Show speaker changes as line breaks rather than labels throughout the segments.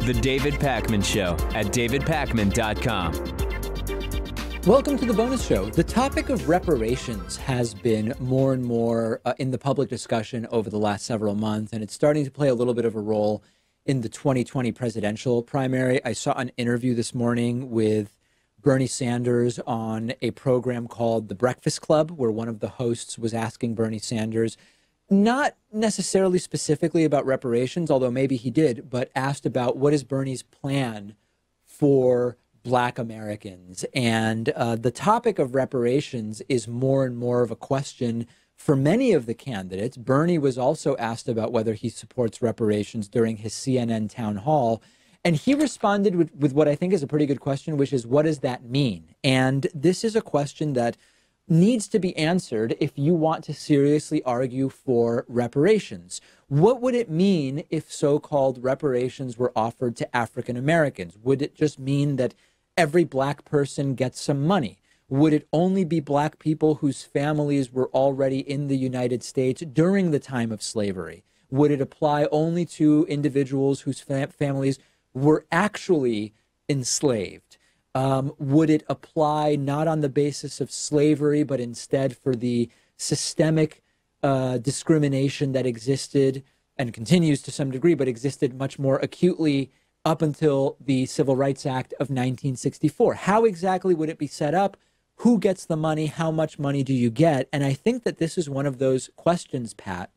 The David Pakman Show at davidpakman.com.
Welcome to the bonus show. The topic of reparations has been more and more in the public discussion over the last several months, and it's starting to play a little bit of a role in the 2020 presidential primary. I saw an interview this morning with Bernie Sanders on a program called The Breakfast Club, where one of the hosts was asking Bernie Sanders, not necessarily specifically about reparations, although maybe he did, but asked about what is Bernie's plan for Black Americans. And the topic of reparations is more and more of a question for many of the candidates. Bernie was also asked about whether he supports reparations during his CNN town hall. And he responded with what I think is a pretty good question, which is, what does that mean? And this is a question that needs to be answered if you want to seriously argue for reparations. What would it mean if so-called reparations were offered to African Americans? Would it just mean that every Black person gets some money? Would it only be Black people whose families were already in the United States during the time of slavery? Would it apply only to individuals whose families were actually enslaved? Would it apply not on the basis of slavery, but instead for the systemic discrimination that existed and continues to some degree, but existed much more acutely up until the Civil Rights Act of 1964? How exactly would it be set up? Who gets the money? How much money do you get? And I think that this is one of those questions, Pat,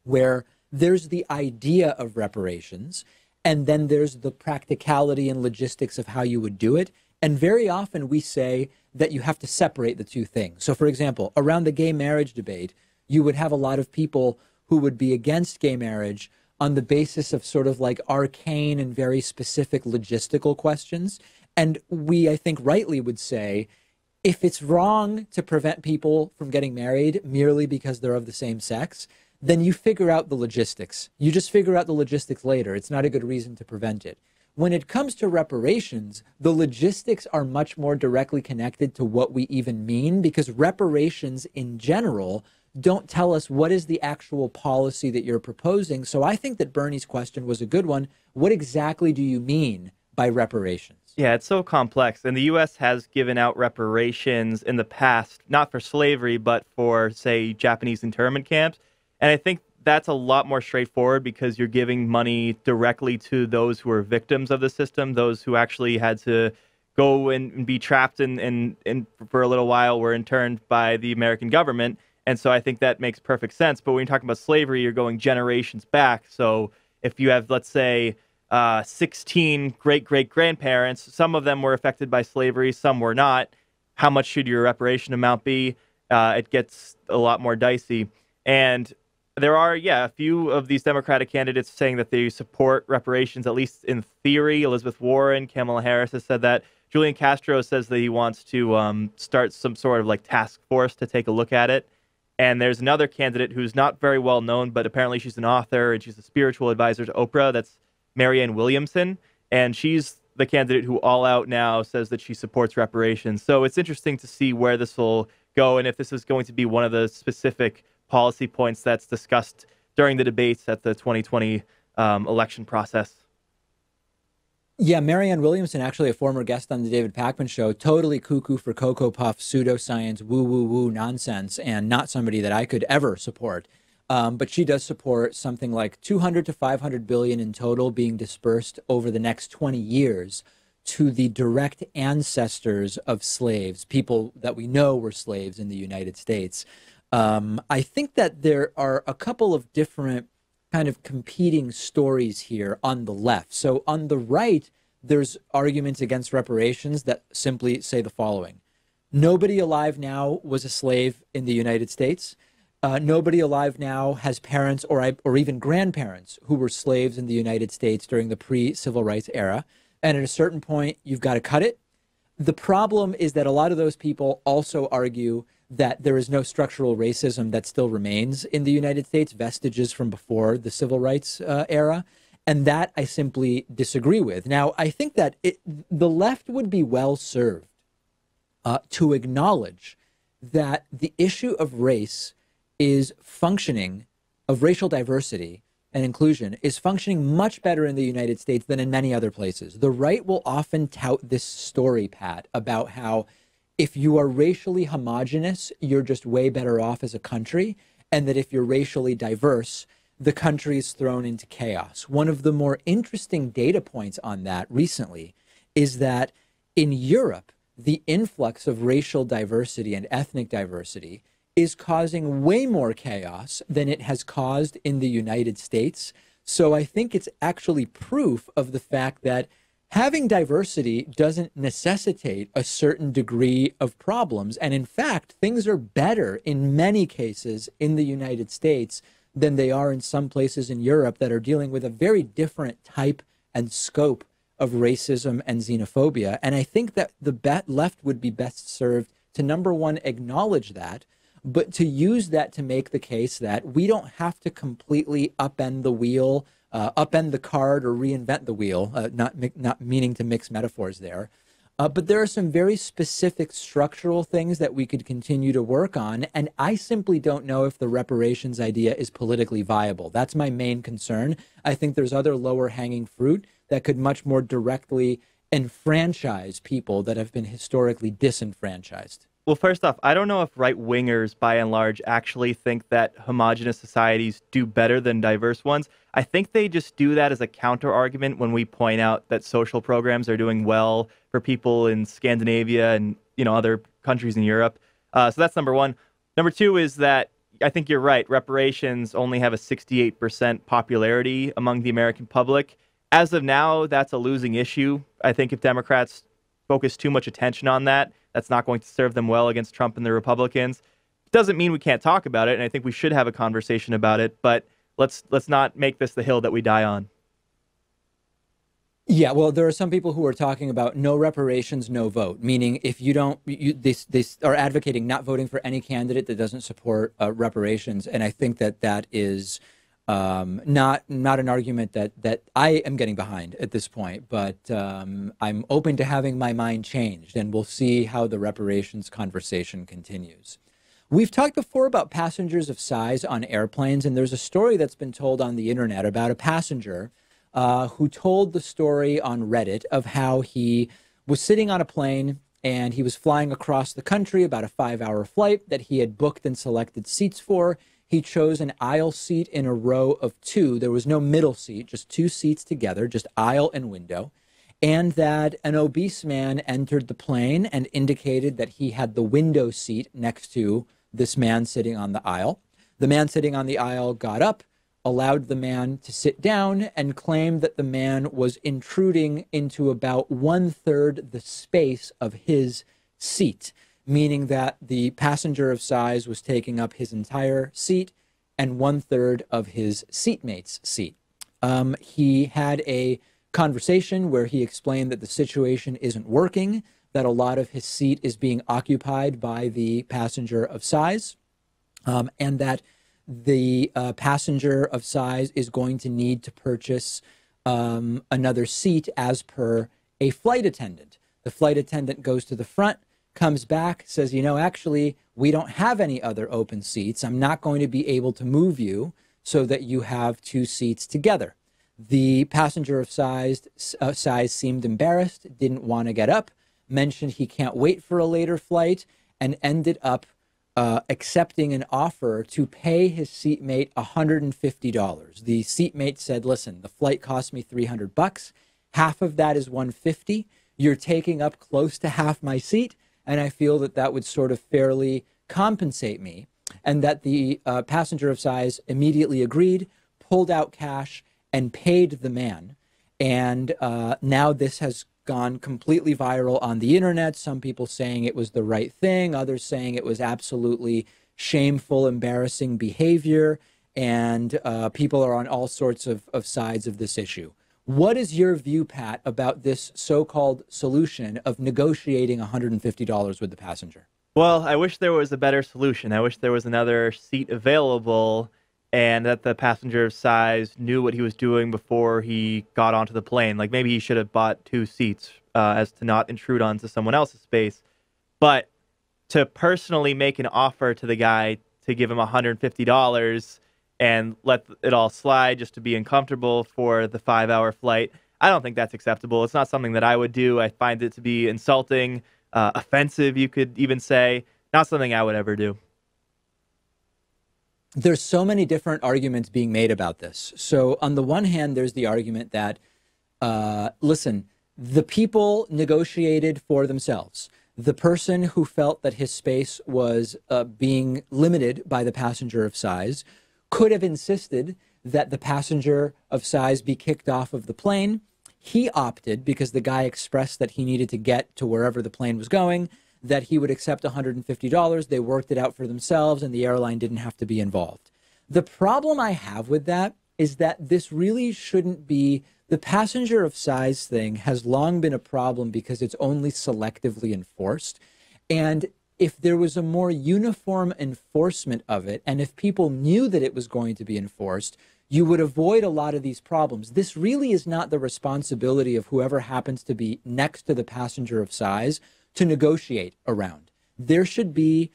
where there's the idea of reparations, and then there's the practicality and logistics of how you would do it. And very often we say that you have to separate the two things. So, for example, around the gay marriage debate, you would have a lot of people who would be against gay marriage on the basis of sort of like arcane and very specific logistical questions. And we, I think, rightly would say, if it's wrong to prevent people from getting married merely because they're of the same sex, then you figure out the logistics. You just figure out the logistics later. It's not a good reason to prevent it. When it comes to reparations, the logistics are much more directly connected to what we even mean, because reparations in general don't tell us what is the actual policy that you're proposing. So I think that Bernie's question was a good one. What exactly do you mean by reparations?
Yeah, it's so complex. And the U.S. has given out reparations in the past, not for slavery, but for, say, Japanese internment camps. And I think that's a lot more straightforward because you're giving money directly to those who are victims of the system, those who actually had to go and be trapped and for a little while were interned by the American government. And so I think that makes perfect sense. But when you're talking about slavery, you're going generations back. So if you have, let's say, 16 great-great-grandparents, some of them were affected by slavery, some were not. How much should your reparation amount be? It gets a lot more dicey. And there are, a few of these Democratic candidates saying that they support reparations, at least in theory. Elizabeth Warren, Kamala Harris has said that. Julian Castro says that he wants to start some sort of like task force to take a look at it. And there's another candidate who's not very well known, but apparently she's an author and she's a spiritual advisor to Oprah. That's Marianne Williamson. And she's the candidate who all out now says that she supports reparations. So it's interesting to see where this will go and if this is going to be one of the specific policy points that's discussed during the debates at the 2020 election process.
Yeah, Marianne Williamson, actually a former guest on the David Pakman Show, totally cuckoo for Cocoa Puff, pseudoscience, woo-woo-woo nonsense, and not somebody that I could ever support. But she does support something like 200 to 500 billion in total being dispersed over the next 20 years to the direct ancestors of slaves, people that we know were slaves in the United States. I think that there are a couple of different kind of competing stories here on the left. So on the right, there's arguments against reparations that simply say the following. Nobody alive now was a slave in the United States. Nobody alive now has parents or even grandparents who were slaves in the United States during the pre-civil rights era. And at a certain point, you've got to cut it. The problem is that a lot of those people also argue that there is no structural racism that still remains in the United States, vestiges from before the civil rights era. And that I simply disagree with. Now, I think that the left would be well served to acknowledge that the issue of race is functioning, of racial diversity, and inclusion is functioning much better in the United States than in many other places. The right will often tout this story, Pat, about how if you are racially homogenous, you're just way better off as a country, and that if you're racially diverse, the country is thrown into chaos. One of the more interesting data points on that recently is that in Europe, the influx of racial diversity and ethnic diversity is causing way more chaos than it has caused in the United States. So I think it's actually proof of the fact that having diversity doesn't necessitate a certain degree of problems. And in fact, things are better in many cases in the United States than they are in some places in Europe that are dealing with a very different type and scope of racism and xenophobia. And I think that the left would be best served to, number one, acknowledge that, but to use that to make the case that we don't have to completely upend the wheel, upend the card, or reinvent the wheel, not meaning to mix metaphors there. But there are some very specific structural things that we could continue to work on. And I simply don't know if the reparations idea is politically viable. That's my main concern. I think there's other lower hanging fruit that could much more directly enfranchise people that have been historically disenfranchised.
Well, first off, I don't know if right-wingers, by and large, actually think that homogenous societies do better than diverse ones. I think they just do that as a counter-argument when we point out that social programs are doing well for people in Scandinavia and, other countries in Europe. So that's number one. Number two is that I think you're right. Reparations only have a 68% popularity among the American public. As of now, that's a losing issue. I think if Democrats focus too much attention on that, that's not going to serve them well against Trump and the Republicans. Doesn't mean we can't talk about it, and I think we should have a conversation about it, but let's not make this the hill that we die on.
Yeah, well, there are some people who are talking about no reparations, no vote, meaning if you don't, they are advocating not voting for any candidate that doesn't support reparations, and I think that is not an argument that I am getting behind at this point, but I'm open to having my mind changed, and we'll see how the reparations conversation continues. We've talked before about passengers of size on airplanes, and there's a story that's been told on the internet about a passenger who told the story on Reddit of how he was sitting on a plane and he was flying across the country, about a 5-hour flight that he had booked and selected seats for. He chose an aisle seat in a row of two. There was no middle seat, just two seats together, just aisle and window. And that an obese man entered the plane and indicated that he had the window seat next to this man sitting on the aisle. The man sitting on the aisle got up, allowed the man to sit down, and claimed that the man was intruding into about 1/3 the space of his seat, meaning that the passenger of size was taking up his entire seat and 1/3 of his seatmate's seat. He had a conversation where he explained that the situation isn't working, that a lot of his seat is being occupied by the passenger of size, and that the passenger of size is going to need to purchase another seat as per a flight attendant. The flight attendant goes to the front, comes back, says, actually, we don't have any other open seats. I'm not going to be able to move you so that you have two seats together. The passenger of size seemed embarrassed, didn't want to get up, mentioned he can't wait for a later flight, and ended up accepting an offer to pay his seatmate $150. The seatmate said, listen, the flight cost me $300. Half of that is $150. You're taking up close to half my seat, and I feel that would sort of fairly compensate me. And that the passenger of size immediately agreed, pulled out cash, and paid the man. And now this has gone completely viral on the internet. Some people saying it was the right thing, others saying it was absolutely shameful, embarrassing behavior, and people are on all sorts of sides of this issue. What is your view, Pat, about this so-called solution of negotiating $150 with the passenger?
Well, I wish there was a better solution. I wish there was another seat available and that the passenger of size knew what he was doing before he got onto the plane. Like maybe he should have bought two seats as to not intrude onto someone else's space. But to personally make an offer to the guy to give him $150 and let it all slide just to be uncomfortable for the 5-hour flight. I don't think that's acceptable. It's not something that I would do. I find it to be insulting, offensive, you could even say. Not something I would ever do.
There's so many different arguments being made about this. So on the one hand, there's the argument that, listen, the people negotiated for themselves. The person who felt that his space was being limited by the passenger of size could have insisted that the passenger of size be kicked off of the plane. He opted, because the guy expressed that he needed to get to wherever the plane was going, that he would accept $150. They worked it out for themselves, and the airline didn't have to be involved. The problem I have with that is that this really shouldn't be, the passenger of size thing has long been a problem because it's only selectively enforced. And if there was a more uniform enforcement of it, and if people knew that it was going to be enforced, you would avoid a lot of these problems. This really is not the responsibility of whoever happens to be next to the passenger of size to negotiate around. There should be,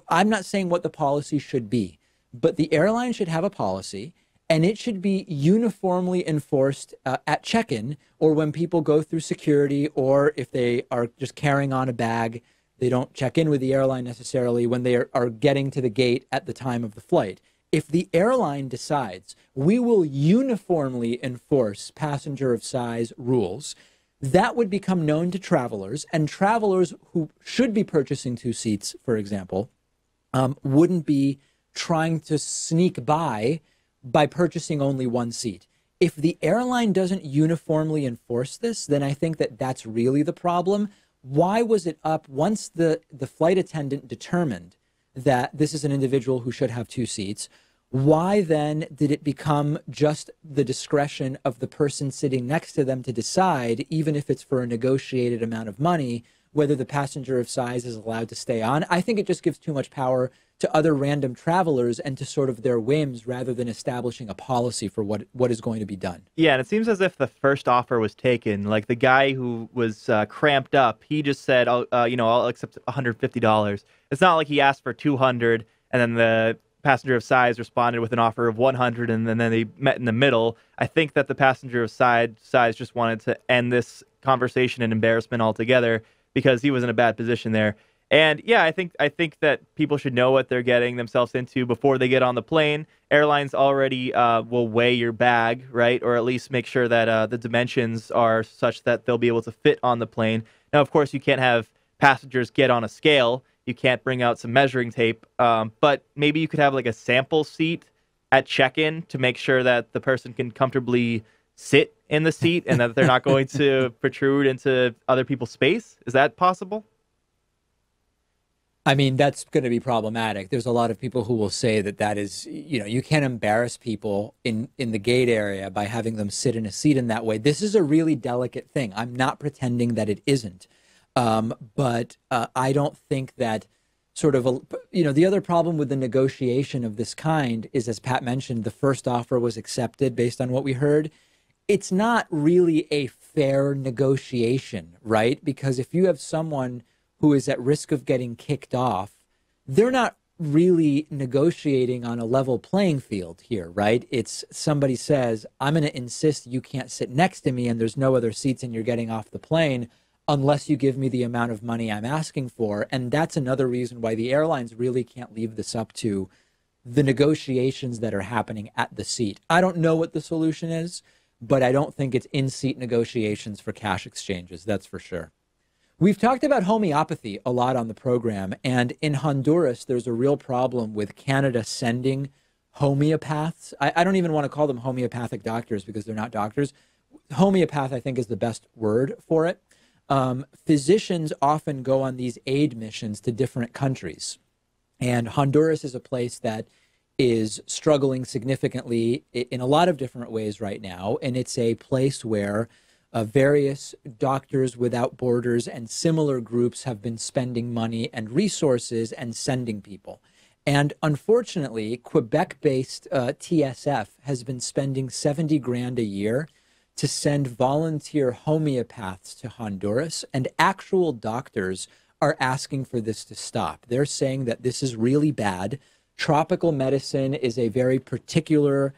I'm not saying what the policy should be, but the airline should have a policy, and it should be uniformly enforced at check-in, or when people go through security, or if they are just carrying on a bag, they don't check in with the airline necessarily when they are getting to the gate at the time of the flight. If the airline decides we will uniformly enforce passenger of size rules, that would become known to travelers, and travelers who should be purchasing 2 seats, for example, wouldn't be trying to sneak by purchasing only 1 seat. If the airline doesn't uniformly enforce this, then I think that that's really the problem. Why was it up once the flight attendant determined that this is an individual who should have 2 seats? Why then did it become just the discretion of the person sitting next to them to decide, even if it's for a negotiated amount of money, whether the passenger of size is allowed to stay on? I think it just gives too much power to other random travelers and to sort of their whims, rather than establishing a policy for what is going to be done.
Yeah, and it seems as if the first offer was taken. Like the guy who was cramped up, he just said, I'll accept $150. It's not like he asked for $200 and then the passenger of size responded with an offer of $100 and then they met in the middle. I think that the passenger of size just wanted to end this conversation and embarrassment altogether because he was in a bad position there. And yeah, I think that people should know what they're getting themselves into before they get on the plane. Airlines already will weigh your bag, right? Or at least make sure that the dimensions are such that they'll be able to fit on the plane. Now, of course, you can't have passengers get on a scale. You can't bring out some measuring tape. But maybe you could have like a sample seat at check-in to make sure that the person can comfortably sit in the seat and that they're not going to protrude into other people's space. Is that possible?
I mean, that's going to be problematic. There's a lot of people who will say that is, you can't embarrass people in the gate area by having them sit in a seat in that way. This is a really delicate thing. I'm not pretending that it isn't. But I don't think that sort of, the other problem with the negotiation of this kind is, as Pat mentioned, the first offer was accepted based on what we heard. It's not really a fair negotiation, right? Because if you have someone who is at risk of getting kicked off, they're not really negotiating on a level playing field here, right? It's somebody says, I'm going to insist you can't sit next to me and there's no other seats and you're getting off the plane unless you give me the amount of money I'm asking for. And that's another reason why the airlines really can't leave this up to the negotiations that are happening at the seat. I don't know what the solution is, but I don't think it's in-seat negotiations for cash exchanges, that's for sure. We've talked about homeopathy a lot on the program, and in Honduras, there's a real problem with Canada sending homeopaths. I don't even want to call them homeopathic doctors because they're not doctors. Homeopath, I think, is the best word for it. Physicians often go on these aid missions to different countries, and Honduras is a place that is struggling significantly in a lot of different ways right now, and it's a place where various Doctors Without Borders and similar groups have been spending money and resources and sending people. And unfortunately, Quebec-based TSF has been spending 70 grand a year to send volunteer homeopaths to Honduras, and actual doctors are asking for this to stop. They're saying that this is really bad. Tropical medicine is a very particular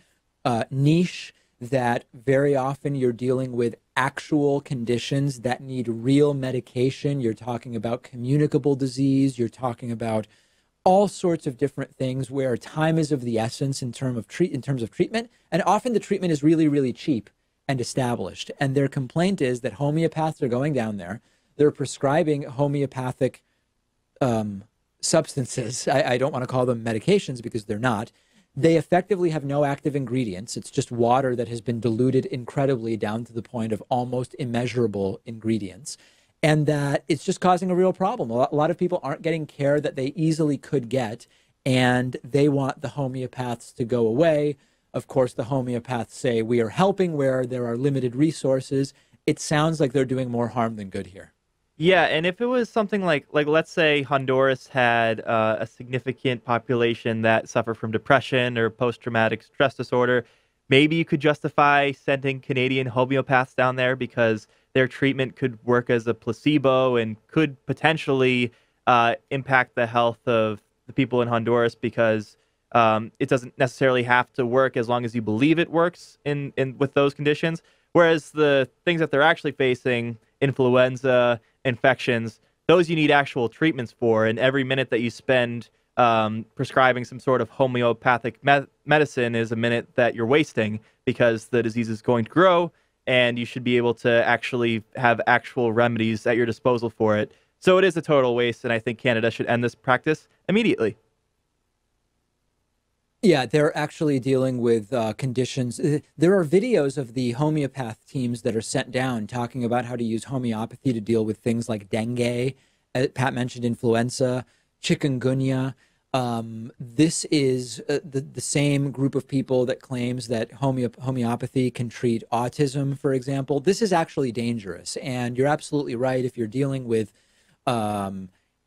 niche that very often you're dealing with actual conditions that need real medication. You're talking about communicable disease. You're talking about all sorts of different things where time is of the essence in terms of treatment. And often the treatment is really, really cheap and established. And their complaint is that homeopaths are going down there. They're prescribing homeopathic substances. I don't want to call them medications because they're not. They effectively have no active ingredients. It's just water that has been diluted incredibly down to the point of almost immeasurable ingredients. And that it's just causing a real problem. A lot of people aren't getting care that they easily could get, and they want the homeopaths to go away. Of course, the homeopaths say we are helping where there are limited resources. It sounds like they're doing more harm than good here.
Yeah, and if it was something like let's say Honduras had a significant population that suffered from depression or post-traumatic stress disorder, maybe you could justify sending Canadian homeopaths down there because their treatment could work as a placebo and could potentially impact the health of the people in Honduras because it doesn't necessarily have to work as long as you believe it works in with those conditions. Whereas the things that they're actually facing, influenza, infections, those you need actual treatments for. And every minute that you spend prescribing some sort of homeopathic medicine is a minute that you're wasting because the disease is going to grow and you should be able to actually have actual remedies at your disposal for it. So it is a total waste, and I think Canada should end this practice immediately.
Yeah, they're actually dealing with conditions. There are videos of the homeopath teams that are sent down talking about how to use homeopathy to deal with things like dengue. Pat mentioned influenza, chikungunya. This is the same group of people that claims that homeopathy can treat autism, for example. This is actually dangerous. And you're absolutely right. If you're dealing with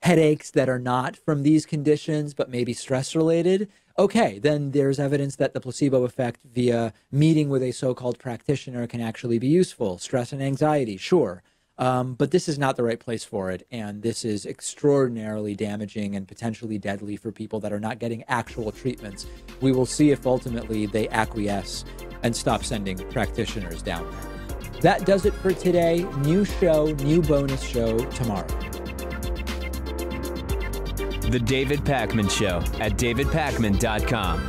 headaches that are not from these conditions, but maybe stress related, okay, then there's evidence that the placebo effect via meeting with a so-called practitioner can actually be useful. Stress and anxiety, sure. But this is not the right place for it. And this is extraordinarily damaging and potentially deadly for people that are not getting actual treatments. We will see if ultimately they acquiesce and stop sending practitioners down there. That does it for today. New show, new bonus show tomorrow.
The David Pakman Show at davidpakman.com.